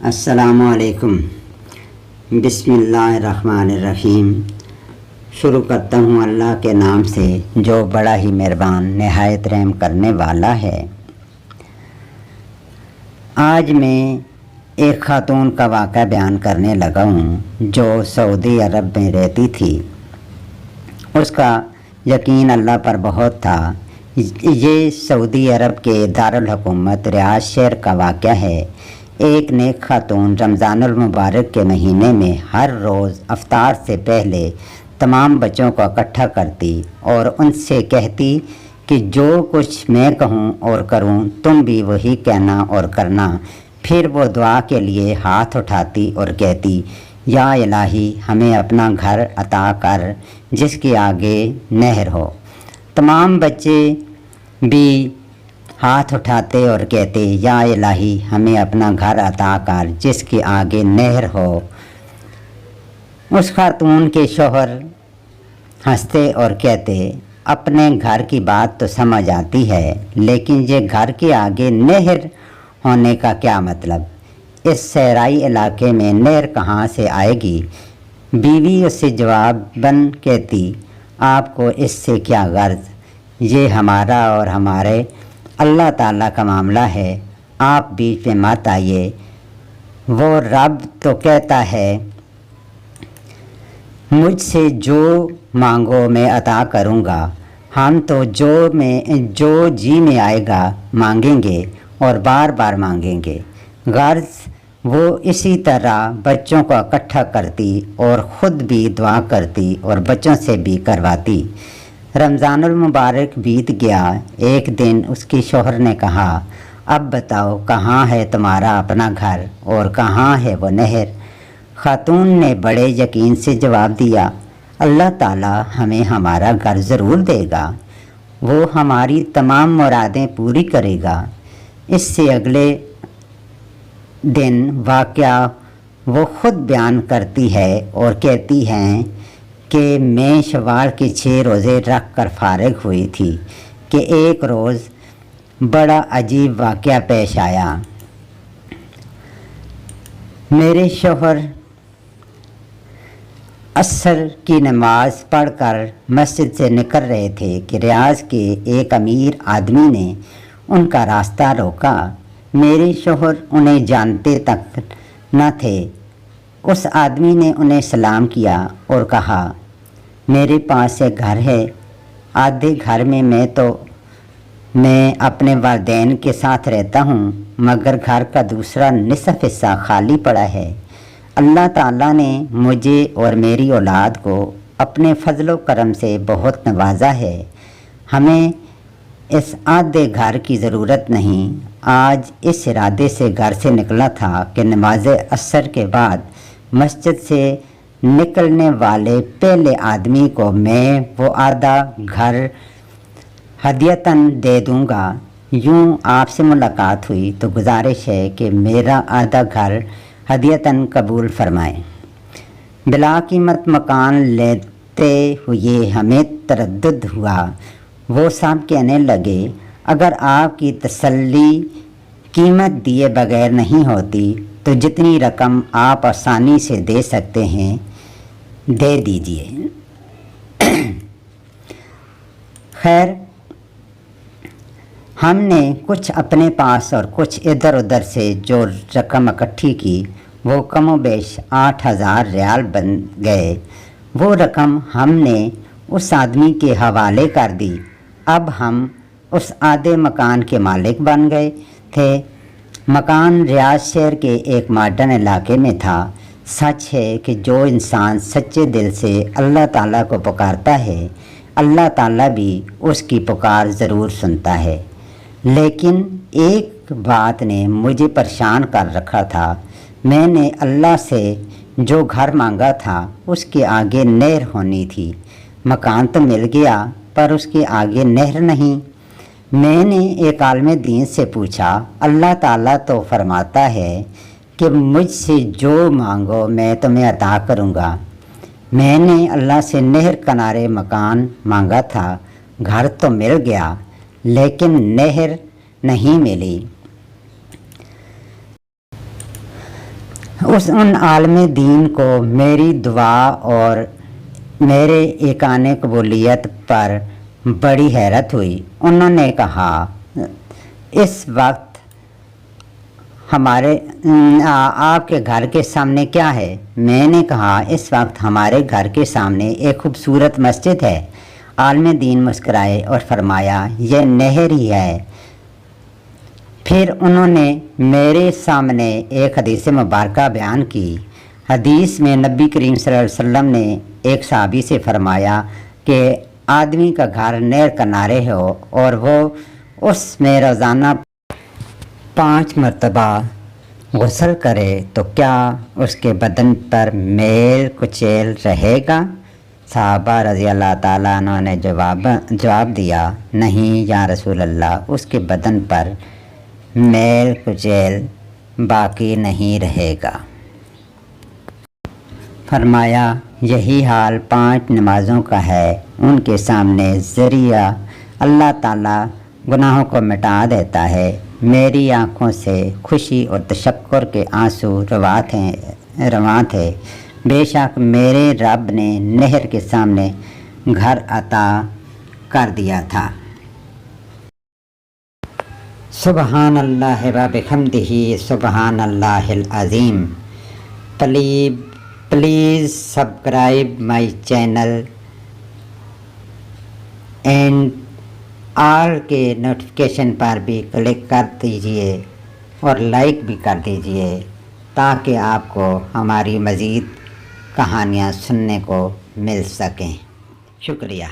अस्सलामुअलैकुम। बिस्मिल्लाहिर्रहमानिर्रहीम। शुरू करता हूँ अल्लाह के नाम से जो बड़ा ही मेहरबान नहायत रहम करने वाला है। आज मैं एक ख़ातून का वाक़या बयान करने लगा हूँ जो सऊदी अरब में रहती थी। उसका यकीन अल्लाह पर बहुत था। ये सऊदी अरब के दारुल हुकूमत रियाद शहर का वाक़या है। एक नेक खातून रमज़ानुल मुबारक के महीने में हर रोज़ अफ्तार से पहले तमाम बच्चों को इकट्ठा करती और उनसे कहती कि जो कुछ मैं कहूँ और करूँ तुम भी वही कहना और करना। फिर वो दुआ के लिए हाथ उठाती और कहती, या इलाही हमें अपना घर अता कर जिसके आगे नहर हो। तमाम बच्चे भी हाथ उठाते और कहते, या इलाही हमें अपना घर अता कर जिसके आगे नहर हो। उस खातून के शौहर हंसते और कहते, अपने घर की बात तो समझ आती है, लेकिन ये घर के आगे नहर होने का क्या मतलब? इस सहराई इलाके में नहर कहाँ से आएगी? बीवी उससे जवाबन कहती, आपको इससे क्या गर्ज? ये हमारा और हमारे अल्लाह ताला का मामला है, आप बीच में मत आइए। वो रब तो कहता है मुझसे जो मांगो मैं अता करूँगा। हम तो जो जी में आएगा मांगेंगे और बार बार मांगेंगे। गर्ज वो इसी तरह बच्चों को इकट्ठा करती और ख़ुद भी दुआ करती और बच्चों से भी करवाती। रमज़ानुल मुबारक बीत गया। एक दिन उसके शौहर ने कहा, अब बताओ कहाँ है तुम्हारा अपना घर और कहाँ है वो नहर? खातून ने बड़े यकीन से जवाब दिया, अल्लाह ताला हमें हमारा घर ज़रूर देगा, वो हमारी तमाम मुरादें पूरी करेगा। इससे अगले दिन वाक़या वो ख़ुद बयान करती है और कहती हैं कि मैं शवाल के 6 रोज़े रख कर फारिग हुई थी कि एक रोज़ बड़ा अजीब वाक़या पेश आया। मेरे शौहर असर की नमाज़ पढ़कर मस्जिद से निकल रहे थे कि रियाज के एक अमीर आदमी ने उनका रास्ता रोका। मेरे शौहर उन्हें जानते तक न थे। उस आदमी ने उन्हें सलाम किया और कहा, मेरे पास एक घर है। आधे घर में मैं अपने वालिदैन के साथ रहता हूँ, मगर घर का दूसरा निसफ हिस्सा खाली पड़ा है। अल्लाह ताला ने मुझे और मेरी औलाद को अपने फजलो करम से बहुत नवाजा है। हमें इस आधे घर की ज़रूरत नहीं। आज इस इरादे से घर से निकला था कि नमाज असर के बाद मस्जिद से निकलने वाले पहले आदमी को मैं वो आधा घर हदियतन दे दूंगा। यूँ आपसे मुलाकात हुई तो गुजारिश है कि मेरा आधा घर हदियतन कबूल फरमाएं। बिला कीमत मकान लेते हुए हमें तरद्दुद हुआ। वो सब कहने लगे, अगर आपकी तसल्ली कीमत दिए बगैर नहीं होती तो जितनी रकम आप आसानी से दे सकते हैं दे दीजिए। खैर, हमने कुछ अपने पास और कुछ इधर उधर से जो रकम इकट्ठी की वो कमोबेश 8,000 रियाल बन गए। वो रकम हमने उस आदमी के हवाले कर दी। अब हम उस आधे मकान के मालिक बन गए थे। मकान रियाद शहर के एक मॉडर्न इलाके में था। सच है कि जो इंसान सच्चे दिल से अल्लाह ताला को पुकारता है, अल्लाह ताला भी उसकी पुकार ज़रूर सुनता है। लेकिन एक बात ने मुझे परेशान कर रखा था। मैंने अल्लाह से जो घर मांगा था उसके आगे नहर होनी थी। मकान तो मिल गया पर उसके आगे नहर नहीं। मैंने एक आलिम दीन से पूछा, अल्लाह ताला तो फरमाता है कि मुझसे जो मांगो मैं तुम्हें अता करूँगा। मैंने अल्लाह से नहर किनारे मकान मांगा था। घर तो मिल गया लेकिन नहर नहीं मिली। उन आलम दीन को मेरी दुआ और मेरे एकाने कबूलियत पर बड़ी हैरत हुई। उन्होंने कहा, इस वक्त हमारे आपके घर के सामने क्या है? मैंने कहा, इस वक्त हमारे घर के सामने एक खूबसूरत मस्जिद है। आलम दीन मुस्कराए और फरमाया, यह नहर ही है। फिर उन्होंने मेरे सामने एक हदीस मुबारक बयान की। हदीस में नबी करीम सल्लल्लाहु अलैहि वसल्लम ने एक सहाबी से फरमाया कि आदमी का घर नहर किनारे हो और वो उसमें रोज़ाना 5 मरतबा गुस्ल करे तो क्या उसके बदन पर मेल कुचैल रहेगा? साहबा रज़ी अल्लाह ताला अन्हु ने जवाब दिया, नहीं या रसूल अल्लाह, उसके बदन पर मेल कुचैल बाकी नहीं रहेगा। फरमाया, यही हाल 5 नमाज़ों का है। उनके सामने ज़रिया अल्लाह ताला गुनाहों को मिटा देता है। मेरी आँखों से खुशी और तशक्कुर के आंसू रवां थे। बेशक मेरे रब ने नहर के सामने घर अता कर दिया था। सुबहान अल्लाह व बिहम्दिही सुबहान अल्लाहिल अज़ीम। Please subscribe my channel and all के नोटिफिकेशन पर भी क्लिक कर दीजिए और लाइक भी कर दीजिए ताकि आपको हमारी मज़ीद कहानियाँ सुनने को मिल सकें। शुक्रिया।